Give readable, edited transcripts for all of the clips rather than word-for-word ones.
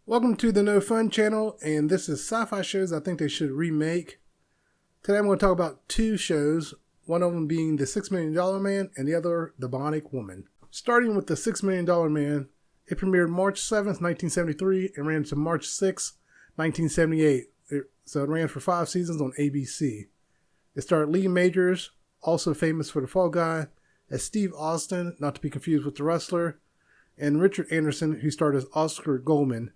Welcome to the No Fun channel, and this is sci-fi shows I think they should remake. Today I'm going to talk about two shows, one of them being The $6 Million Man and the other The Bionic Woman. Starting with The $6 Million Man, it premiered March 7th, 1973 and ran to March 6th, 1978. So it ran for 5 seasons on ABC. It starred Lee Majors, also famous for The Fall Guy, as Steve Austin, not to be confused with the wrestler, and Richard Anderson, who starred as Oscar Goldman.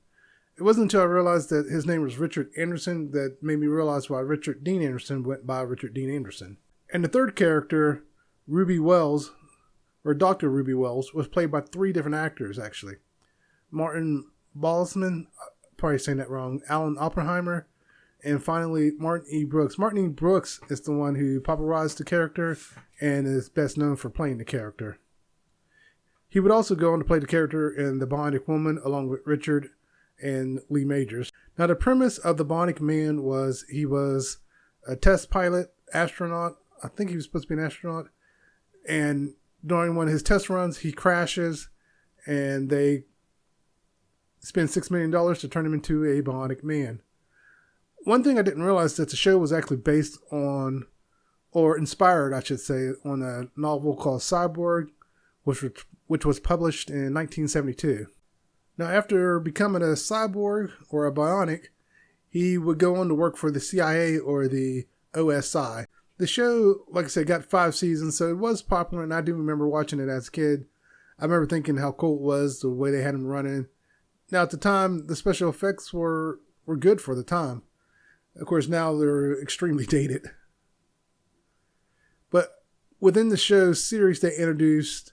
It wasn't until I realized that his name was Richard Anderson that made me realize why Richard Dean Anderson went by Richard Dean Anderson. And the third character, Ruby Wells, or Dr. Ruby Wells, was played by 3 different actors, actually. Martin Balsman, probably saying that wrong, Alan Oppenheimer, and finally Martin E. Brooks. Martin E. Brooks is the one who popularized the character and is best known for playing the character. He would also go on to play the character in The Bionic Woman along with Richard and Lee Majors. Now, the premise of The Bionic Man was he was a test pilot, astronaut. I think he was supposed to be an astronaut. And during one of his test runs, he crashes and they spend $6 million to turn him into a Bionic Man. One thing I didn't realize is that the show was actually based on, or inspired, I should say, on a novel called Cyborg, which was published in 1972. Now, after becoming a cyborg or a bionic, he would go on to work for the CIA or the OSI. The show, like I said, got 5 seasons, so it was popular, and I do remember watching it as a kid. I remember thinking how cool it was, the way they had him running. Now, at the time, the special effects were good for the time. Of course, now they're extremely dated. But within the show's series, they introduced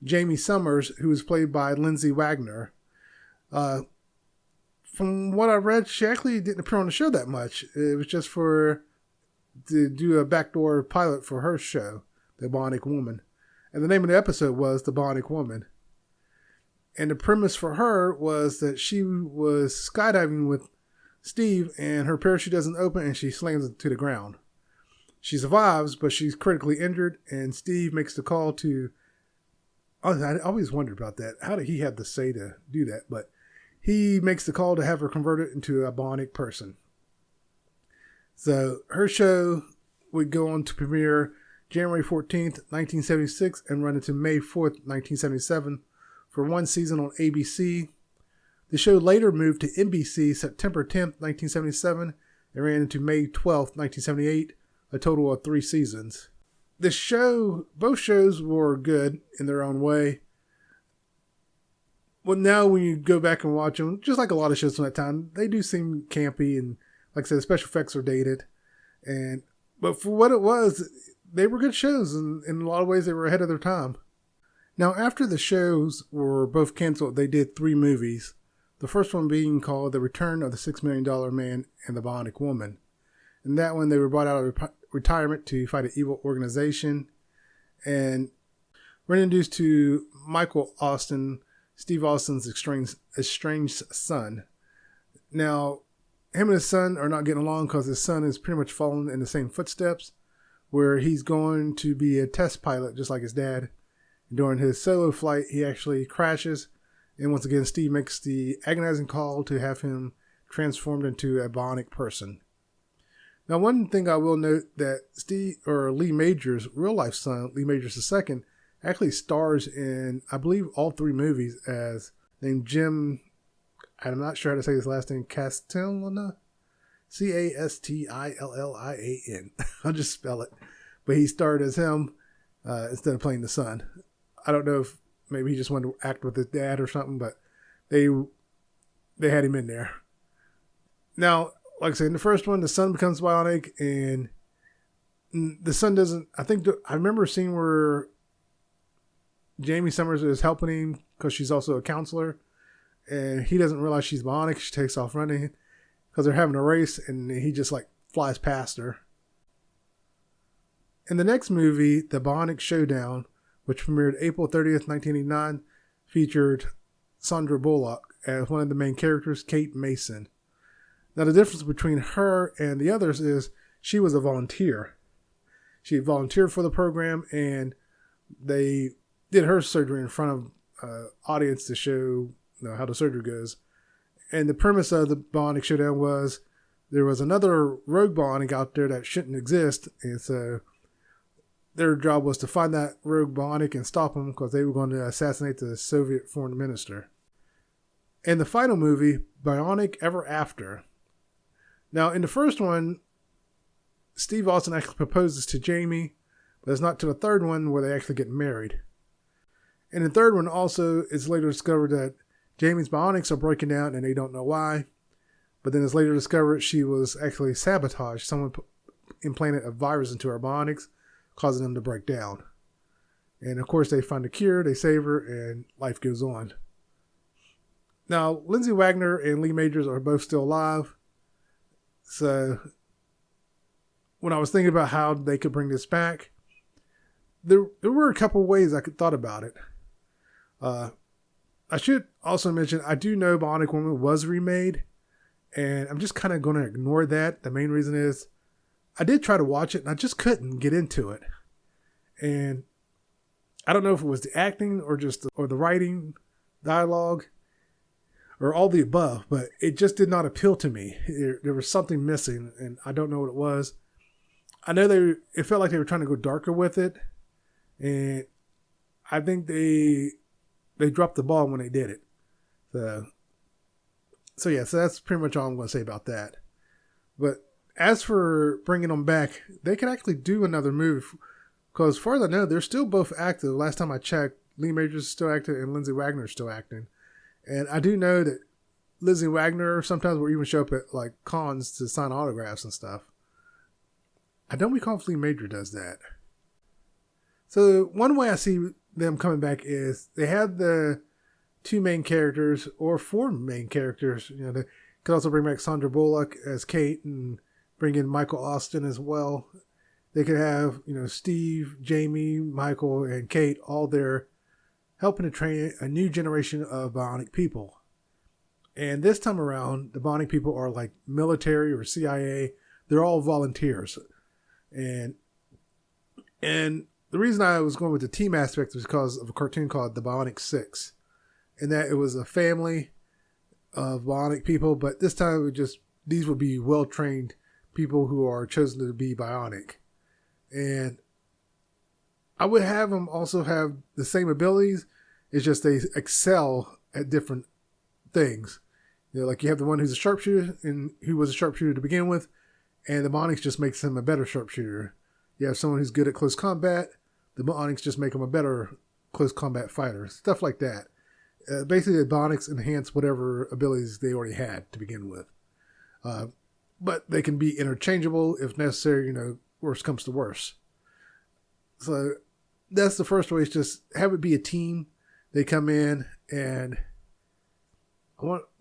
Jamie Summers, who was played by Lindsay Wagner. From what I read, she actually didn't appear on the show that much. It was just to do a backdoor pilot for her show, The Bionic Woman. And the name of the episode was The Bionic Woman. And the premise for her was that she was skydiving with Steve and her parachute doesn't open and she slams it to the ground. She survives, but she's critically injured, and Steve makes the call to... I always wondered about that. How did he have the say to do that? But he makes the call to have her converted into a bionic person. So her show would go on to premiere January 14th, 1976 and run into May 4th, 1977 for 1 season on ABC. The show later moved to NBC September 10th, 1977 and ran into May 12th, 1978, a total of 3 seasons. Both shows were good in their own way. Well, now when you go back and watch them, just like a lot of shows from that time, they do seem campy and, like I said, the special effects are dated. But for what it was, they were good shows, and in a lot of ways they were ahead of their time. Now, after the shows were both canceled, they did 3 movies. The first one being called The Return of the $6 Million Man and the Bionic Woman. And that one, they were brought out of retirement to fight an evil organization. And we're introduced to Michael Austin, Steve Austin's estranged son. Now, him and his son are not getting along because his son is pretty much following in the same footsteps, where he's going to be a test pilot just like his dad. During his solo flight, he actually crashes. And once again, Steve makes the agonizing call to have him transformed into a bionic person. Now, one thing I will note that Lee Majors' real life son, Lee Majors II, actually stars in, I believe, all 3 movies as named Jim. I'm not sure how to say his last name. Castellana, Castillian. I'll just spell it. But he starred as him instead of playing the son. I don't know if maybe he just wanted to act with his dad or something, but they had him in there. Now, like I said, in the first one, the son becomes bionic, and the son doesn't... I remember a scene where Jamie Summers is helping him because she's also a counselor, and he doesn't realize she's bionic. She takes off running because they're having a race, and he just flies past her. In the next movie, The Bionic Showdown, which premiered April 30th, 1989, featured Sandra Bullock as one of the main characters, Kate Mason. Now, the difference between her and the others is she was a volunteer. She volunteered for the program, and they did her surgery in front of audience to show how the surgery goes. And the premise of the Bionic showdown was there was another rogue Bionic out there that shouldn't exist. And so their job was to find that rogue Bionic and stop him because they were going to assassinate the Soviet foreign minister. And the final movie, Bionic Ever After. Now, in the first one, Steve Austin actually proposes to Jamie, but it's not to the third one where they actually get married. And the third one also, it's later discovered that Jamie's bionics are breaking down and they don't know why. But then it's later discovered she was actually sabotaged. Someone implanted a virus into her bionics, causing them to break down. And of course, they find a cure, they save her, and life goes on. Now, Lindsay Wagner and Lee Majors are both still alive. So, when I was thinking about how they could bring this back, there were a couple ways I could thought about it. I should also mention, I do know Bionic Woman was remade, and I'm just kind of going to ignore that. The main reason is, I did try to watch it, and I just couldn't get into it. And I don't know if it was the acting or the writing, dialogue, or all the above, but it just did not appeal to me. There was something missing, and I don't know what it was. I know it felt like they were trying to go darker with it, and I think they dropped the ball when they did it. So that's pretty much all I'm going to say about that. But as for bringing them back, they could actually do another movie, because as far as I know, they're still both active. Last time I checked, Lee Majors is still active and Lindsay Wagner is still acting. And I do know that Lindsay Wagner sometimes will even show up at like cons to sign autographs and stuff. I don't recall if Lee Major does that. So one way I see them coming back is they have the two main characters or four main characters. You know, they could also bring back Sandra Bullock as Kate and bring in Michael Austin as well. They could have, Steve, Jamie, Michael, and Kate all there helping to train a new generation of bionic people. And this time around, the bionic people are like military or CIA. They're all volunteers. And the reason I was going with the team aspect was because of a cartoon called The Bionic 6. And that it was a family of bionic people, but this time these would be well-trained people who are chosen to be bionic. And I would have them also have the same abilities. It's just they excel at different things. Like you have the one who's a sharpshooter and who was a sharpshooter to begin with, and the bionics just makes him a better sharpshooter. You have someone who's good at close combat. The bionics just make him a better close combat fighter. Stuff like that. Basically, the bionics enhance whatever abilities they already had to begin with. But they can be interchangeable if necessary, worst comes to worst. So that's the first way, is just have it be a team. They come in and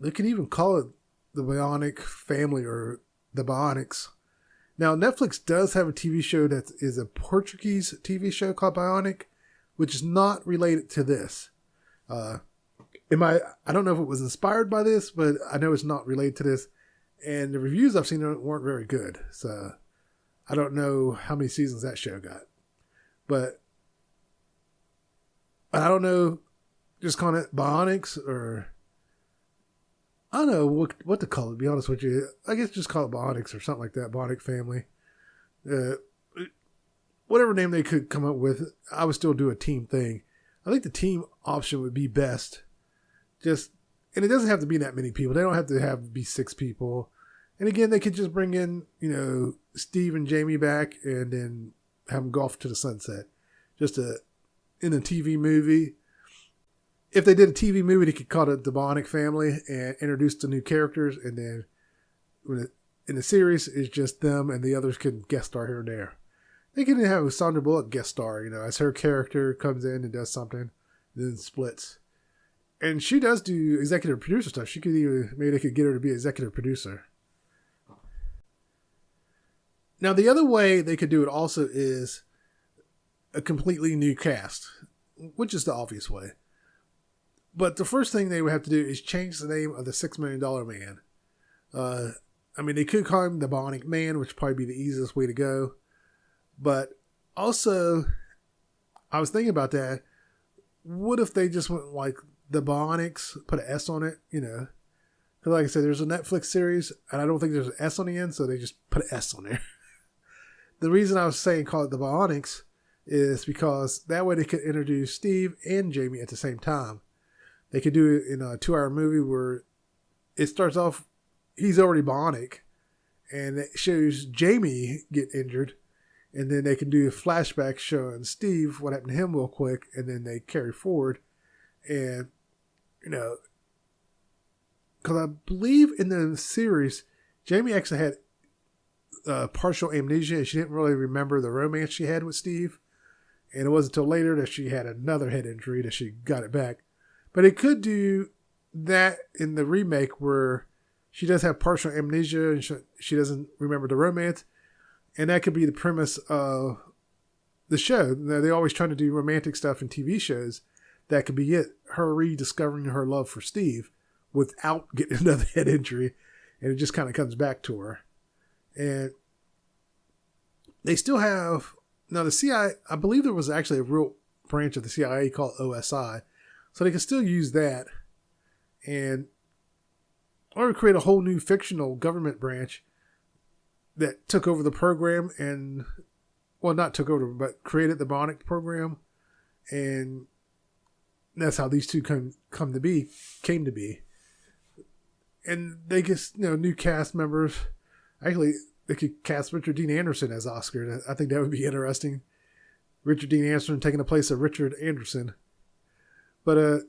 they can even call it the Bionic family or the Bionics. Now, Netflix does have a TV show that is a Portuguese TV show called Bionic, which is not related to this. I don't know if it was inspired by this, but I know it's not related to this. And the reviews I've seen weren't very good. So I don't know how many seasons that show got. But I don't know, just calling it Bionics, or I don't know what to call it, to be honest with you. I guess just call it Bionics or something like that, Bionic family. Whatever name they could come up with, I would still do a team thing. I think the team option would be best. And it doesn't have to be that many people. They don't have to be 6 people. And again, they could just bring in, Steve and Jamie back and then have them go off to the sunset. In a TV movie. If they did a TV movie, they could call it The Bionic Family and introduce the new characters. And then in the series, it's just them and the others can guest star here and there. They can have Sandra Bullock guest star, as her character comes in and does something, then splits. And she does do executive producer stuff. Maybe they could get her to be executive producer. Now, the other way they could do it also is a completely new cast, which is the obvious way. But the first thing they would have to do is change the name of the $6 Million Man. They could call him the Bionic Man, which would probably be the easiest way to go. But also, I was thinking about that. What if they just went like the Bionics, put an S on it, Because like I said, there's a Netflix series, and I don't think there's an S on the end, so they just put an S on there. The reason I was saying call it the Bionics is because that way they could introduce Steve and Jamie at the same time. They could do it in a 2-hour movie where it starts off, he's already Bionic, and it shows Jamie get injured, and then they can do a flashback showing Steve, what happened to him real quick, and then they carry forward. And, because I believe in the series, Jamie actually had partial amnesia, and she didn't really remember the romance she had with Steve. And it wasn't until later that she had another head injury that she got it back. But it could do that in the remake where she does have partial amnesia and she doesn't remember the romance. And that could be the premise of the show. Now, they're always trying to do romantic stuff in TV shows. That could be it. Her rediscovering her love for Steve without getting another head injury. And it just kind of comes back to her. And they still have... Now, the CIA, I believe there was actually a real branch of the CIA called OSI. So they can still use that. And or create a whole new fictional government branch that took over the program and, well, not took over, but created the Bionic program. And that's how these two came to be. And they get, new cast members. Actually, they could cast Richard Dean Anderson as Oscar. I think that would be interesting. Richard Dean Anderson taking the place of Richard Anderson. But,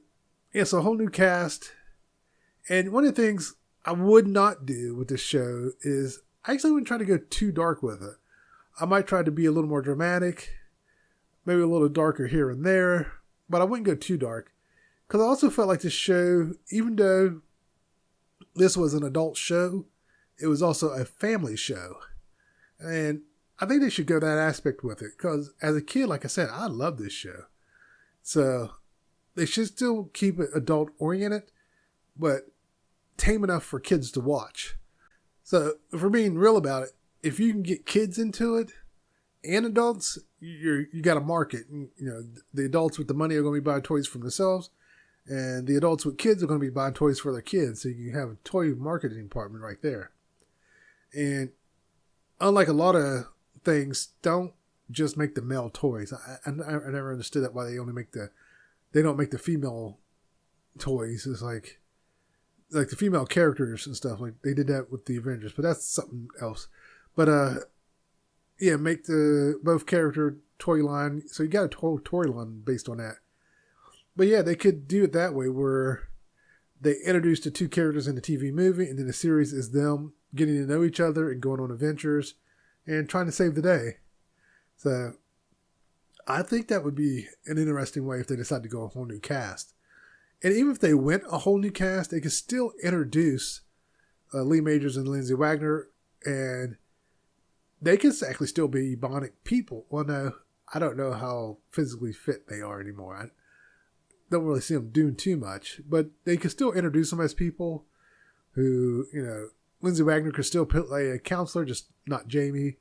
so a whole new cast. And one of the things I would not do with this show is I actually wouldn't try to go too dark with it. I might try to be a little more dramatic, maybe a little darker here and there, but I wouldn't go too dark. Because I also felt like this show, even though this was an adult show, it was also a family show. And I think they should go that aspect with it. Because as a kid, like I said, I love this show. So they should still keep it adult oriented, but tame enough for kids to watch. So if we're being real about it, if you can get kids into it and adults, you got a market. The adults with the money are going to be buying toys for themselves, and the adults with kids are going to be buying toys for their kids. So you have a toy marketing department right there. And unlike a lot of things, don't just make the male toys. I never understood that, why they only make they don't make the female toys. It's like the female characters and stuff. Like they did that with the Avengers, but that's something else. But make the both character toy line. So you got a whole toy line based on that. But yeah, they could do it that way where they introduce the two characters in the TV movie, and then the series is them getting to know each other and going on adventures and trying to save the day. So I think that would be an interesting way if they decide to go a whole new cast. And even if they went a whole new cast, they could still introduce Lee Majors and Lindsay Wagner, and they could actually still be Bionic people. Well, no, I don't know how physically fit they are anymore. I don't really see them doing too much, but they could still introduce them as people who, Lindsay Wagner could still play a counselor, just not Jamie.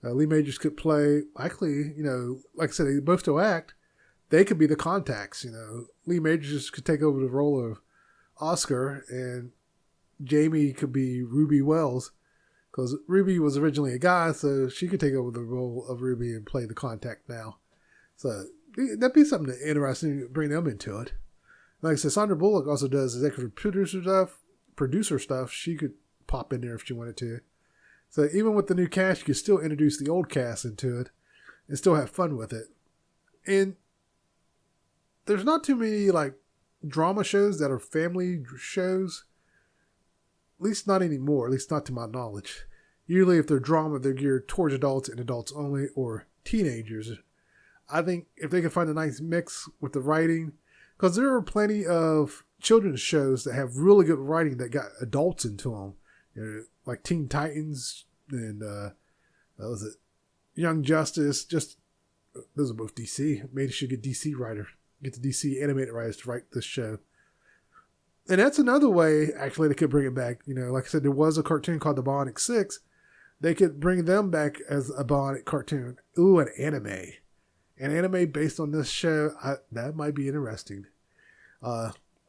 Lee Majors could play, actually, like I said, they both still act. They could be the contacts, Lee Majors could take over the role of Oscar, and Jamie could be Ruby Wells, because Ruby was originally a guy, so she could take over the role of Ruby and play the contact now. So that'd be something interesting to bring them into it. Like I said, Sandra Bullock also does executive producer stuff. She could pop in there if she wanted to. So even with the new cast, you could still introduce the old cast into it and still have fun with it. And there's not too many drama shows that are family shows. At least not anymore, at least not to my knowledge. Usually if they're drama, they're geared towards adults and adults only, or teenagers. I think if they can find a nice mix with the writing, because there are plenty of children's shows that have really good writing that got adults into them. Like Teen Titans and what was it? Young Justice. Just those are both DC. Maybe should get the DC animated writers to write this show. And that's another way, actually, they could bring it back. Like I said, there was a cartoon called The Bionic 6. They could bring them back as a Bionic cartoon. Ooh, an anime. An anime based on this show, that might be interesting.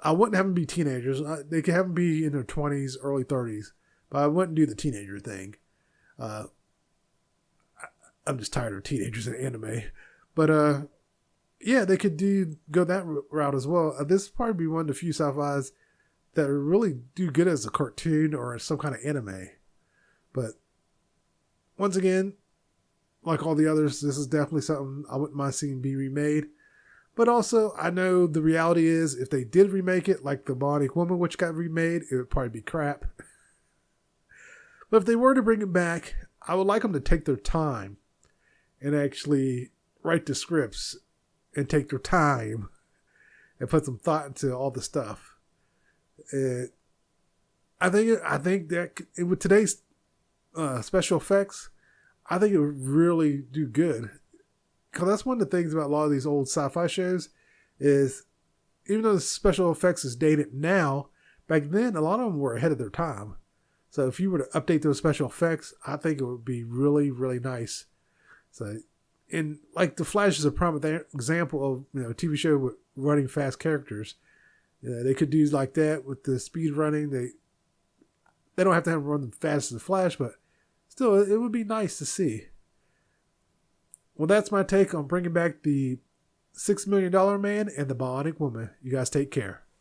I wouldn't have them be teenagers. They could have them be in their 20s, early 30s, but I wouldn't do the teenager thing. I'm just tired of teenagers in anime. But yeah, they could go that route as well. This would probably be one of the few sci-fis that really do good as a cartoon or some kind of anime. But once again, like all the others, this is definitely something I wouldn't mind seeing be remade. But also, I know the reality is if they did remake it, like the Bionic Woman, which got remade, it would probably be crap. But if they were to bring it back, I would like them to take their time and actually write the scripts and take their time and put some thought into all the stuff. I think that with today's special effects, I think it would really do good. Because that's one of the things about a lot of these old sci-fi shows is even though the special effects is dated now, back then a lot of them were ahead of their time. So if you were to update those special effects, I think it would be really, really nice. So, and like The Flash is a prime example of a TV show with running fast characters. They could do like that with the speed running. They don't have to have them run fast as the Flash, but still, it would be nice to see. Well, that's my take on bringing back the $6 Million Man and the Bionic Woman. You guys take care.